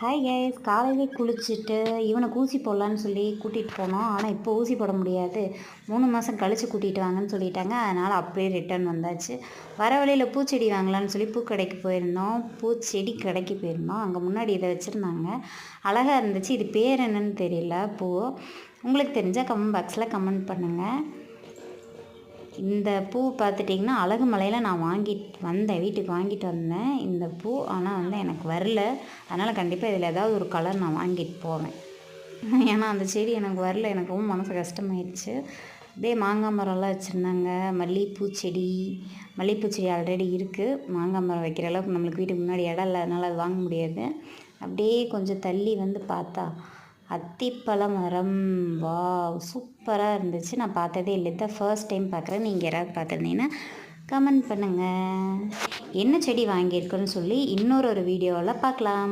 Hi guys, காலையிலே குளிச்சுட்டு இவனுக்கு ஊசி போடலான்னு சொல்லி கூட்டிகிட்டு போனோம். ஆனால் இப்போ ஊசி போட முடியாது, 3 மாதம் கழித்து கூட்டிகிட்டு வாங்கன்னு சொல்லிட்டாங்க. அதனால் அப்படியே ரிட்டர்ன் வந்தாச்சு. வர வழியில் பூச்செடி வாங்கலான்னு சொல்லி பூக்கடைக்கு போயிருந்தோம். பூச்செடி கடைக்கு போயிருந்தோம். அங்கே முன்னாடி இதை வச்சுருந்தாங்க, அழகாக இருந்துச்சு. இது பேர் என்னன்னு தெரியல. பூ உங்களுக்கு தெரிஞ்சால் கமெண்ட் பாக்ஸில் கமெண்ட் பண்ணுங்கள். இந்த பூ பார்த்துட்டிங்கன்னா அழகு மலையில் நான் வீட்டுக்கு வாங்கிட்டு வந்தேன் இந்த பூ. ஆனால் எனக்கு வரல. அதனால் கண்டிப்பாக இதில் ஏதாவது ஒரு கலர் நான் வாங்கிட்டு போவேன். ஏன்னா அந்த செடி எனக்கு வரல. எனக்கு ரொம்ப மனசு கஷ்டமாயிடுச்சு. அப்படியே மாங்காய் மரம்லாம் வச்சுருந்தாங்க. மல்லிகைப்பூ செடி ஆல்ரெடி இருக்குது. மாங்காய் மரம் வைக்கிற அளவுக்கு நம்மளுக்கு வீட்டுக்கு முன்னாடி இடம் இல்லை, அதனால் அது வாங்க முடியாது. அப்படியே கொஞ்சம் தள்ளி வந்து பார்த்தா அத்திப்பழ மரம். வா, சூப்பராக இருந்துச்சு. நான் பார்த்ததே இல்லை, இதான் ஃபர்ஸ்ட் டைம் பார்க்குறேன். நீங்கள் யாராவது பார்த்துருந்தீங்கன்னா கமெண்ட் பண்ணுங்கள். என்ன செடி வாங்கியிருக்குன்னு சொல்லி இன்னொரு வீடியோவில் பார்க்கலாம்.